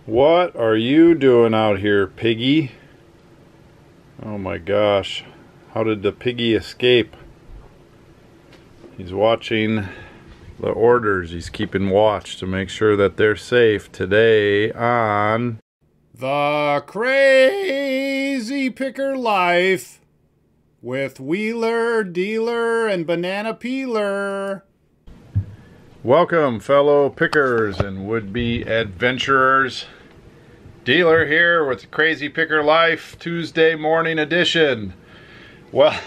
What are you doing out here, piggy? Oh my gosh. How did the piggy escape? He's watching the orders. He's keeping watch to make sure that they're safe today on The Crazy Picker Life with Wheeler, Dealer, and Banana Peeler. Welcome, fellow pickers and would-be adventurers. Dealer here with the Crazy Picker Life Tuesday morning edition. Well,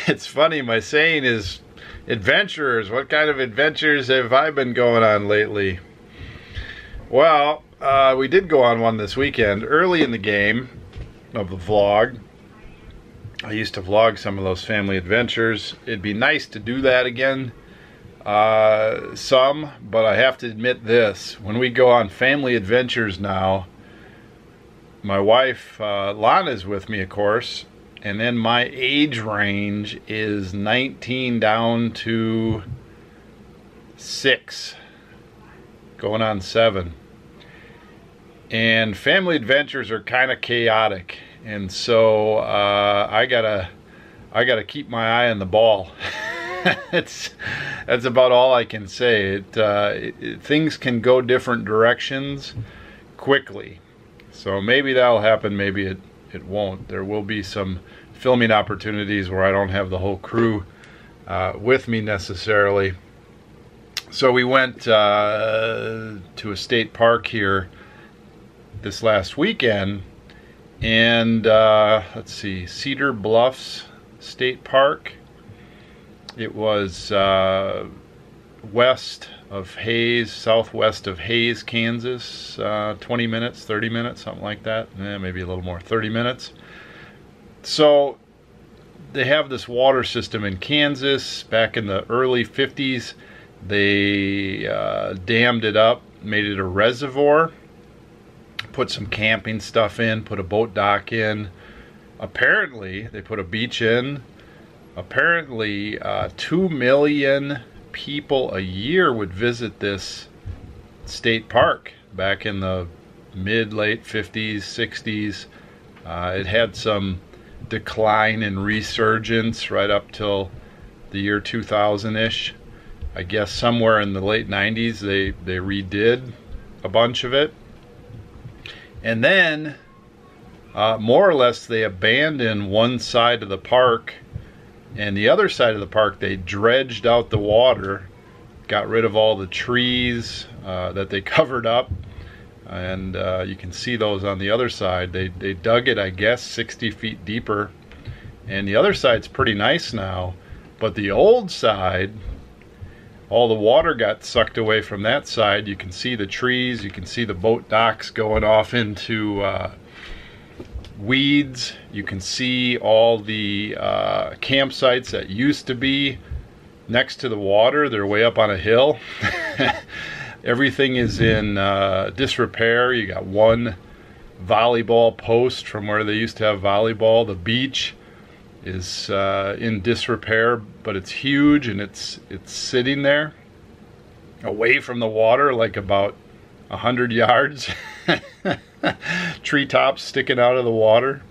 it's funny, my saying is adventurers. What kind of adventures have I been going on lately? Well, we did go on one this weekend, early in the game of the vlog. I used to vlog some of those family adventures. It'd be nice to do that again. But I have to admit this, when we go on family adventures now, my wife Lana's with me, of course, and then my age range is 19 down to 6, going on 7, and family adventures are kind of chaotic, and so I gotta keep my eye on the ball. That's about all I can say. Things can go different directions quickly, so maybe that'll happen, maybe it won't. There will be some filming opportunities where I don't have the whole crew with me necessarily. So we went to a state park here this last weekend, and let's see, Cedar Bluffs State Park. It was west of Hays, southwest of Hays, Kansas, 20 minutes, 30 minutes, something like that. Maybe a little more, 30 minutes. So they have this water system in Kansas. Back in the early 50s, they dammed it up, made it a reservoir, put some camping stuff in, put a boat dock in. Apparently, they put a beach in. Apparently, 2 million people a year would visit this state park back in the late 50s, 60s. It had some decline and resurgence right up till the year 2000-ish. I guess somewhere in the late 90s they redid a bunch of it. And then, more or less, they abandoned one side of the park, and the other side of the park they dredged out the water, got rid of all the trees that they covered up, and you can see those on the other side. They dug it, I guess, 60 feet deeper, and the other side's pretty nice now, but the old side, all the water got sucked away from that side. You can see the trees, you can see the boat docks going off into weeds. You can see all the campsites that used to be next to the water. They're way up on a hill. Everything is in disrepair. You got one volleyball post from where they used to have volleyball. The beach is in disrepair, but it's huge, and it's sitting there away from the water, like about 100 yards. Treetops sticking out of the water.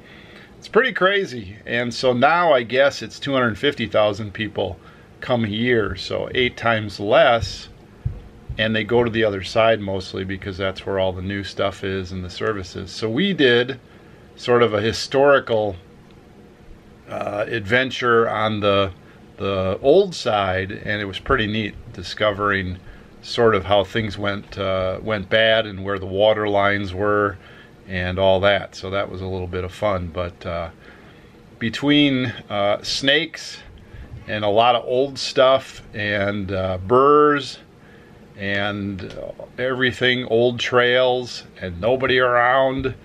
It's pretty crazy. And so now I guess it's 250,000 people come a year, so 8 times less, and they go to the other side mostly because that's where all the new stuff is and the services. So we did sort of a historical adventure on the old side, and it was pretty neat discovering sort of how things went bad and where the water lines were and all that. So that was a little bit of fun. But between snakes and a lot of old stuff and burrs and everything, old trails and nobody around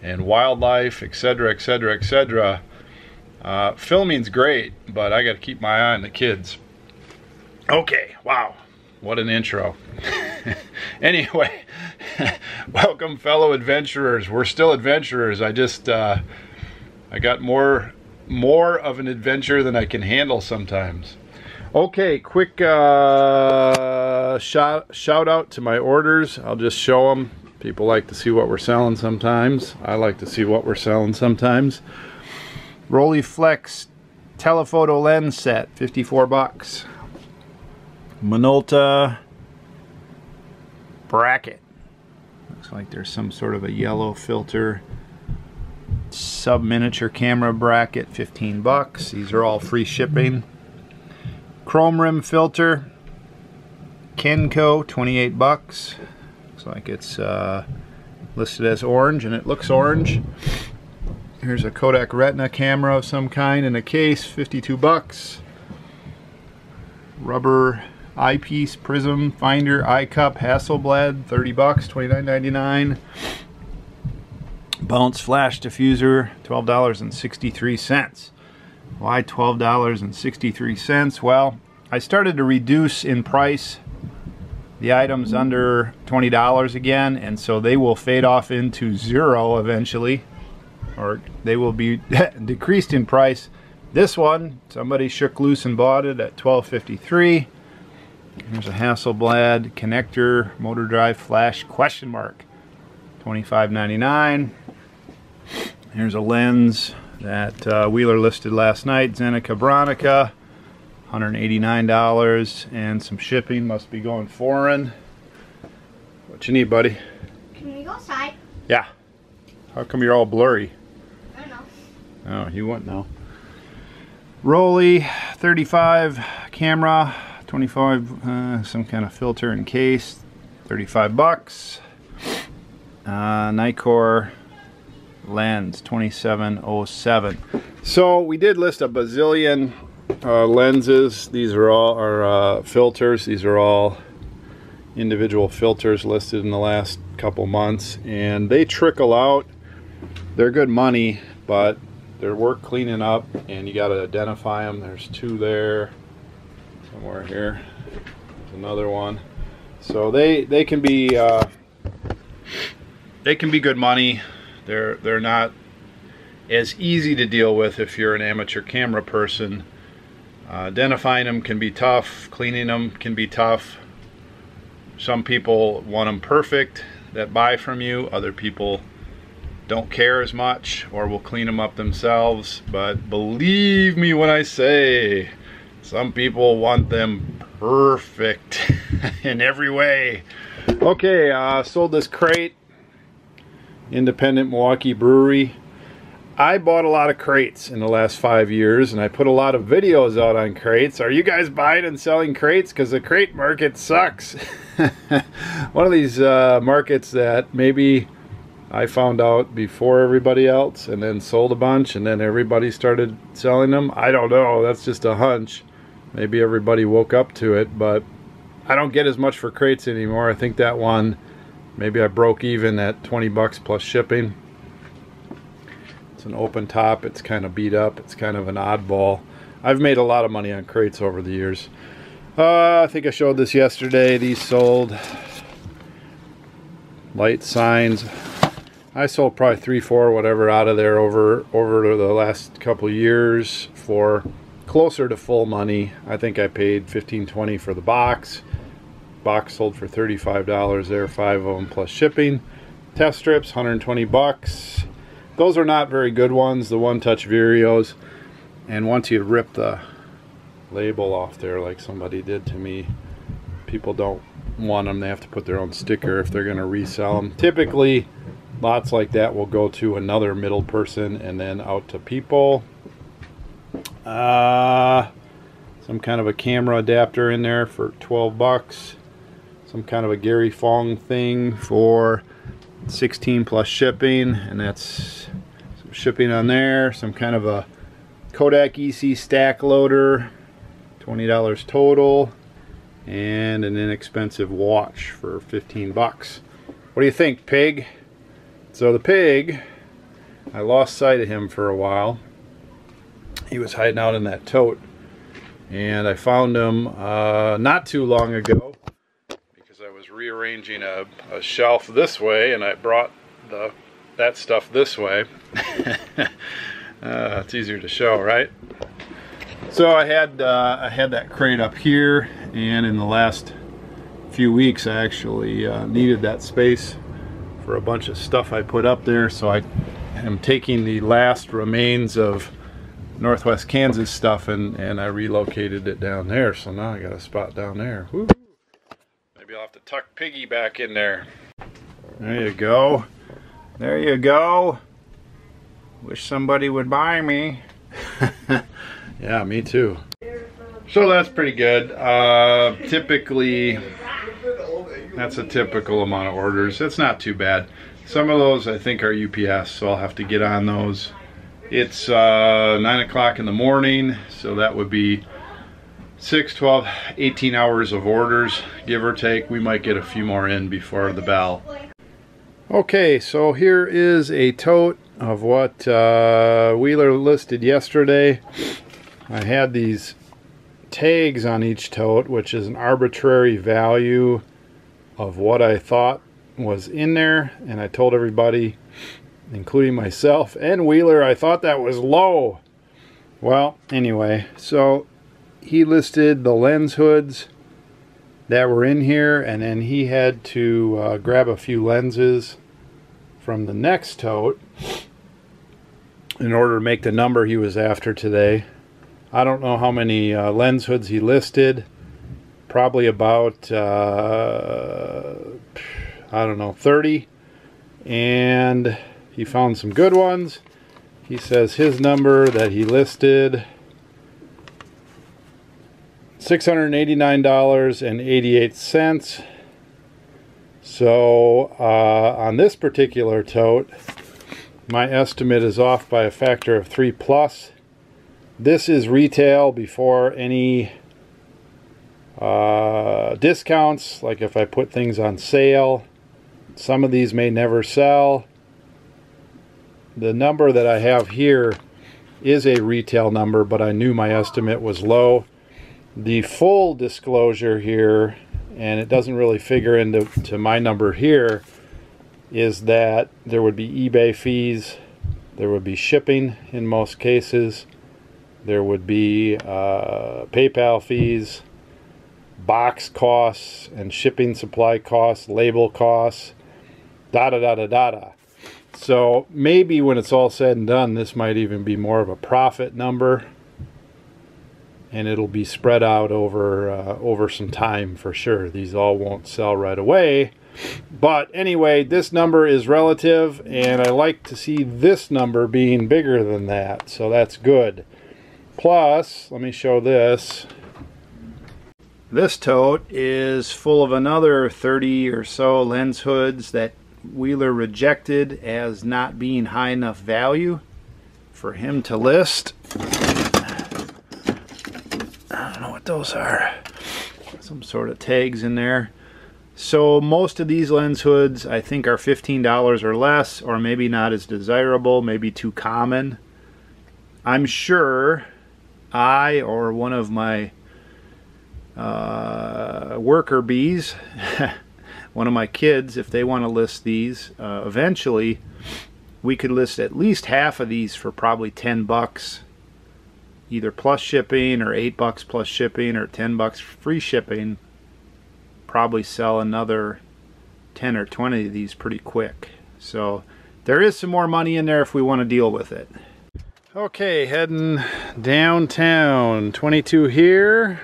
and wildlife, etc., etc., etc., filming's great, but I got to keep my eye on the kids. Okay, wow. What an intro. Anyway, welcome, fellow adventurers. We're still adventurers. I just I got more of an adventure than I can handle sometimes. Okay, quick shout out to my orders. I'll just show them. People like to see what we're selling sometimes. I like to see what we're selling sometimes. Rolleiflex telephoto lens set, 54 bucks. Minolta bracket. Looks like there's some sort of a yellow filter. Sub-miniature camera bracket, 15 bucks. These are all free shipping. Chrome rim filter, Kenko, 28 bucks. Looks like it's listed as orange, and it looks orange. Here's a Kodak Retina camera of some kind in a case, 52 bucks. Rubber eyepiece, prism, finder, eye cup, Hasselblad, 30 bucks, $29.99. Bounce flash diffuser, $12.63. Why $12.63? Well, I started to reduce in price the items under $20 again, and so they will fade off into zero eventually, or they will be decreased in price. This one, somebody shook loose and bought it at $12.53. Here's a Hasselblad connector, motor drive flash, question mark, $25.99. Here's a lens that Wheeler listed last night, Zenica Bronica, $189, and some shipping. Must be going foreign. What you need, buddy? Can we go outside? Yeah. How come you're all blurry? I don't know. Oh, you wouldn't know. Rolly 35 camera, 25, some kind of filter and case, 35 bucks. Nikkor lens, 2707. So we did list a bazillion lenses. These are all our filters. These are all individual filters listed in the last couple months, and they trickle out. They're good money, but they're worth cleaning up, and you got to identify them. There's two there, somewhere here. There's another one. So they can be good money. They're not as easy to deal with if you're an amateur camera person. Identifying them can be tough. Cleaning them can be tough. Some people want them perfect that buy from you. Other people don't care as much or will clean them up themselves. But believe me when I say, some people want them perfect in every way. Okay, sold this crate. Independent Milwaukee brewery. I bought a lot of crates in the last 5 years, and I put a lot of videos out on crates. Are you guys buying and selling crates? Because the crate market sucks. One of these markets that maybe I found out before everybody else and then sold a bunch, and then everybody started selling them. I don't know. That's just a hunch. Maybe everybody woke up to it, but I don't get as much for crates anymore. I think that one, maybe I broke even at 20 bucks plus shipping. It's an open top. It's kind of beat up. It's kind of an oddball. I've made a lot of money on crates over the years. I think I showed this yesterday. These sold. Light signs. I sold probably 3, 4, whatever out of there over the last couple years for closer to full money. I think I paid $15, $20 for the box. Box sold for $35 there, 5 of them plus shipping. Test strips, 120 bucks. Those are not very good ones, the one-touch Vireos. And once you rip the label off there like somebody did to me, people don't want them. They have to put their own sticker if they're going to resell them. Typically, lots like that will go to another middle person and then out to people. Some kind of a camera adapter in there for 12 bucks. Some kind of a Gary Fong thing for 16 plus shipping, and that's some shipping on there. Some kind of a Kodak EC stack loader, $20 total, and an inexpensive watch for 15 bucks. What do you think, Pig? So the pig, I lost sight of him for a while. He was hiding out in that tote, and I found him not too long ago because I was rearranging a shelf this way, and I brought that stuff this way. It's easier to show, right? So I had that crate up here, and in the last few weeks I actually needed that space for a bunch of stuff I put up there. So I am taking the last remains of Northwest Kansas stuff and I relocated it down there. So now I got a spot down there. Woo. Maybe I'll have to tuck Piggy back in there. There you go. There you go. Wish somebody would buy me. Yeah, me too. So that's pretty good. Typically, that's a typical amount of orders. That's not too bad. Some of those I think are UPS, so I'll have to get on those. It's 9 o'clock in the morning, so that would be 6, 12, 18 hours of orders, give or take. We might get a few more in before the bell. Okay, so here is a tote of what Wheeler listed yesterday. I had these tags on each tote, which is an arbitrary value of what I thought was in there, and I told everybody, including myself and Wheeler, I thought that was low. Well, anyway, so he listed the lens hoods that were in here, and then he had to grab a few lenses from the next tote in order to make the number he was after today. I don't know how many lens hoods he listed. Probably about, I don't know, 30. And he found some good ones. He says his number that he listed, $689.88. So on this particular tote, my estimate is off by a factor of 3+. This is retail before any discounts, like if I put things on sale. Some of these may never sell. The number that I have here is a retail number, but I knew my estimate was low. The full disclosure here, and it doesn't really figure into my number here, is that there would be eBay fees, there would be shipping in most cases, there would be PayPal fees, box costs, and shipping supply costs, label costs, da-da-da-da-da-da. So maybe when it's all said and done, this might even be more of a profit number, and it'll be spread out over some time for sure. These all won't sell right away. But anyway, this number is relative, and I like to see this number being bigger than that, so that's good. Plus, let me show this. This tote is full of another 30 or so lens hoods that Wheeler rejected as not being high enough value for him to list. I don't know what those are. Some sort of tags in there. So most of these lens hoods I think are $15 or less, or maybe not as desirable, maybe too common. I'm sure I or one of my worker bees, one of my kids, if they want to list these, eventually we could list at least half of these for probably $10, either plus shipping, or $8 plus shipping, or $10 free shipping. Probably sell another 10 or 20 of these pretty quick. So there is some more money in there if we want to deal with it. Okay, heading downtown. 22 here,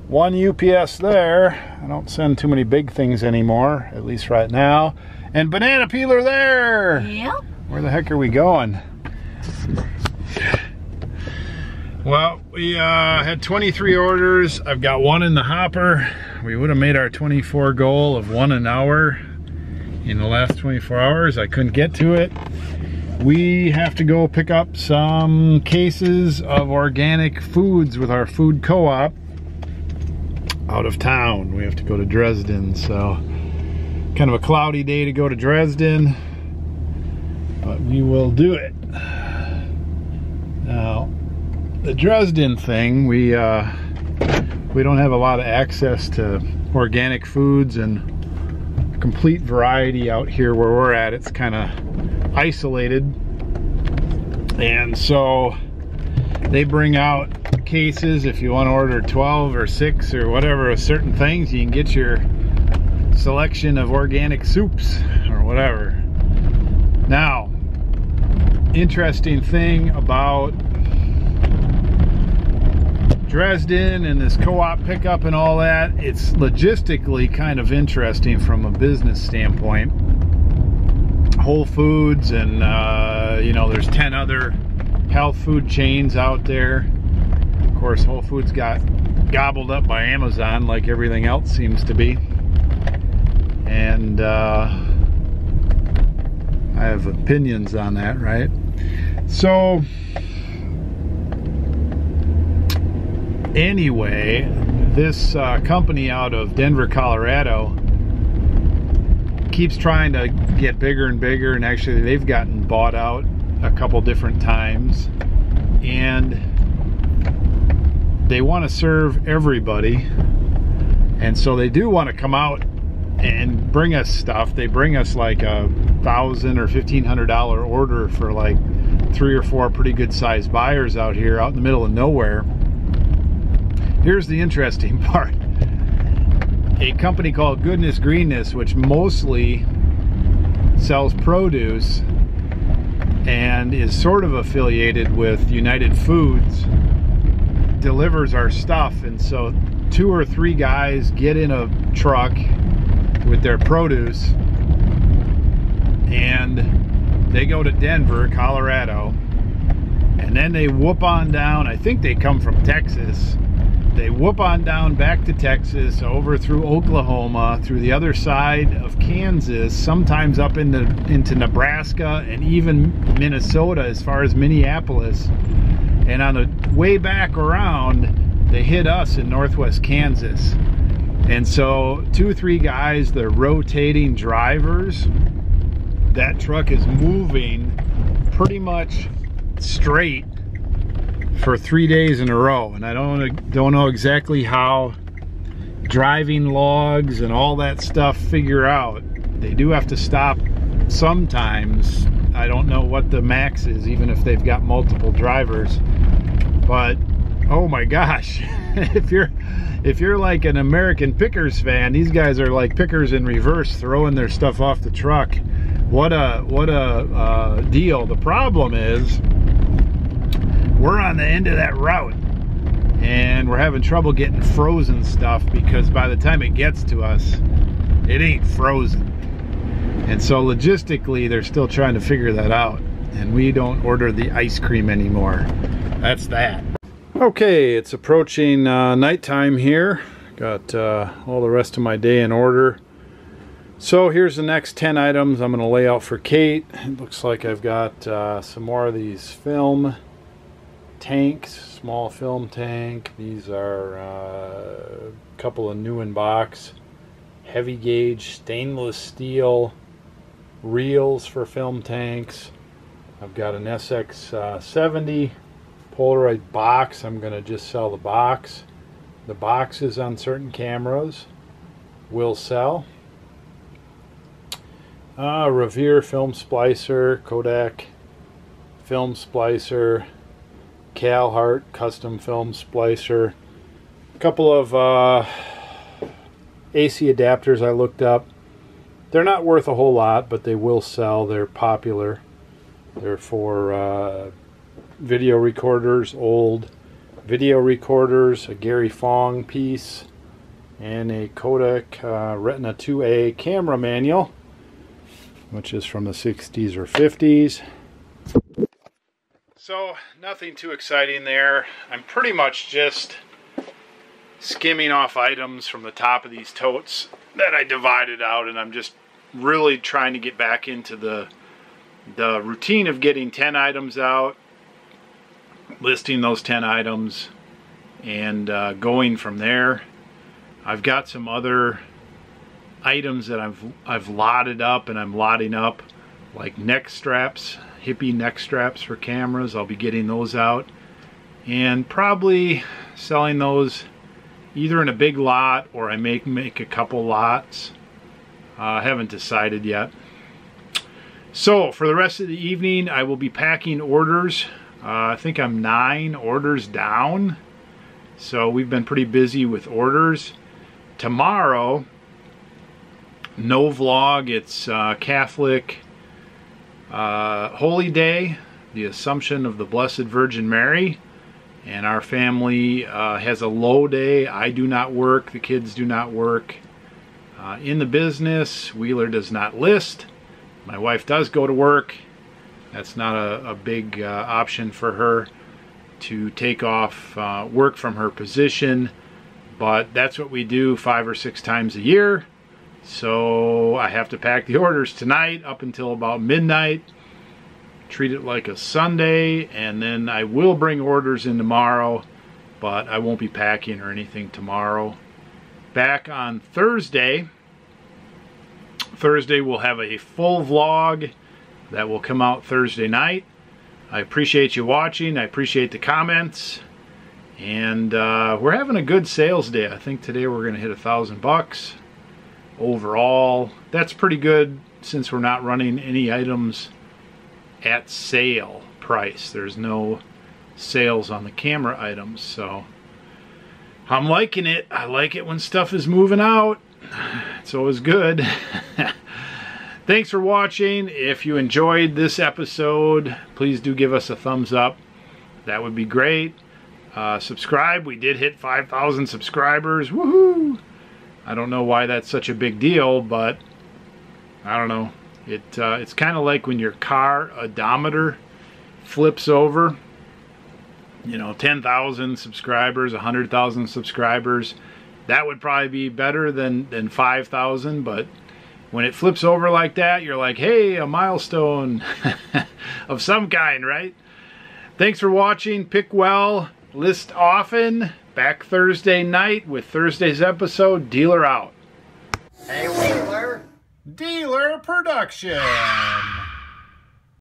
1 UPS there. I don't send too many big things anymore, at least right now. And banana peeler there. Yep. Where the heck are we going? Well, we had 23 orders. I've got 1 in the hopper. We would have made our 24 goal of 1 an hour in the last 24 hours. I couldn't get to it. We have to go pick up some cases of organic foods with our food co-op out of town. We have to go to Dresden, so kind of a cloudy day to go to Dresden, but we will do it. Now, the Dresden thing, we don't have a lot of access to organic foods and a complete variety out here where we're at. It's kind of isolated, and so they bring out cases. If you want to order 12 or 6 or whatever of certain things, you can get your selection of organic soups or whatever. Now, interesting thing about Dresden and this co-op pickup and all that, it's logistically kind of interesting from a business standpoint. Whole Foods and you know, there's 10 other health food chains out there. Of course, Whole Foods got gobbled up by Amazon like everything else seems to be. And I have opinions on that, right? So anyway, this company out of Denver, Colorado keeps trying to get bigger and bigger, and actually they've gotten bought out a couple different times, and they want to serve everybody, and so they do want to come out and bring us stuff. They bring us like a $1,000 or $1,500 order for like 3 or 4 pretty good sized buyers out here out in the middle of nowhere. Here's the interesting part. A company called Goodness Greenness, which mostly sells produce and is sort of affiliated with United Foods, delivers our stuff. And so 2 or 3 guys get in a truck with their produce and they go to Denver, Colorado, and then they whoop on down. I think they come from Texas. They whoop on down back to Texas, over through Oklahoma, through the other side of Kansas, sometimes up into Nebraska and even Minnesota as far as Minneapolis. And on the way back around, they hit us in northwest Kansas. And so 2 or 3 guys, they're rotating drivers. That truck is moving pretty much straight for 3 days in a row, and I don't know exactly how driving logs and all that stuff figure out. They do have to stop sometimes. I don't know what the max is, even if they've got multiple drivers. But oh my gosh, if you're like an American Pickers fan, these guys are like pickers in reverse, throwing their stuff off the truck. What a deal. The problem is, we're on the end of that route and we're having trouble getting frozen stuff, because by the time it gets to us, it ain't frozen. And so logistically, they're still trying to figure that out, and we don't order the ice cream anymore. That's that. Okay, it's approaching nighttime here. Got all the rest of my day in order. So here's the next 10 items I'm going to lay out for Kate. It looks like I've got some more of these film tanks, small film tank. These are a couple of new in box heavy gauge stainless steel reels for film tanks. I've got an SX70 Polaroid box. I'm going to just sell the box. The boxes on certain cameras will sell. Revere film splicer, Kodak film splicer, Calhart custom film splicer, a couple of AC adapters I looked up. They're not worth a whole lot, but they will sell. They're popular. They're for video recorders, old video recorders, a Gary Fong piece, and a Kodak Retina 2A camera manual, which is from the 60s or 50s. So nothing too exciting there. I'm pretty much just skimming off items from the top of these totes that I divided out, and I'm just really trying to get back into the routine of getting 10 items out, listing those 10 items, and going from there. I've got some other items that I've lotted up and I'm lotting up, like neck straps, hippie neck straps for cameras. I'll be getting those out and probably selling those either in a big lot, or I may make a couple lots. I haven't decided yet. So for the rest of the evening, I will be packing orders. I think I'm 9 orders down, so we've been pretty busy with orders. Tomorrow no vlog. It's Catholic Holy Day, the Assumption of the Blessed Virgin Mary. And our family has a low day. I do not work. The kids do not work. In the business, Wheeler does not list. My wife does go to work. That's not a big option for her to take off work from her position. But that's what we do 5 or 6 times a year. So I have to pack the orders tonight up until about midnight. Treat it like a Sunday, and then I will bring orders in tomorrow, but I won't be packing or anything tomorrow. Back on Thursday. Thursday we'll have a full vlog that will come out Thursday night. I appreciate you watching. I appreciate the comments. And we're having a good sales day. I think today we're going to hit $1,000 overall. That's pretty good since we're not running any items at sale price. There's no sales on the camera items, so I'm liking it. I like it when stuff is moving out. It's always good. Thanks for watching. If you enjoyed this episode, please do give us a thumbs up. That would be great. Subscribe. We did hit 5,000 subscribers. Woohoo! I don't know why that's such a big deal, but I don't know. It's kind of like when your car odometer flips over. You know, 10,000 subscribers, 100,000 subscribers. That would probably be better than 5,000, but when it flips over like that, you're like, hey, a milestone of some kind, right? Thanks for watching. Pick well, list often. Back Thursday night with Thursday's episode. Dealer out. Hey, Wheeler. Dealer Production.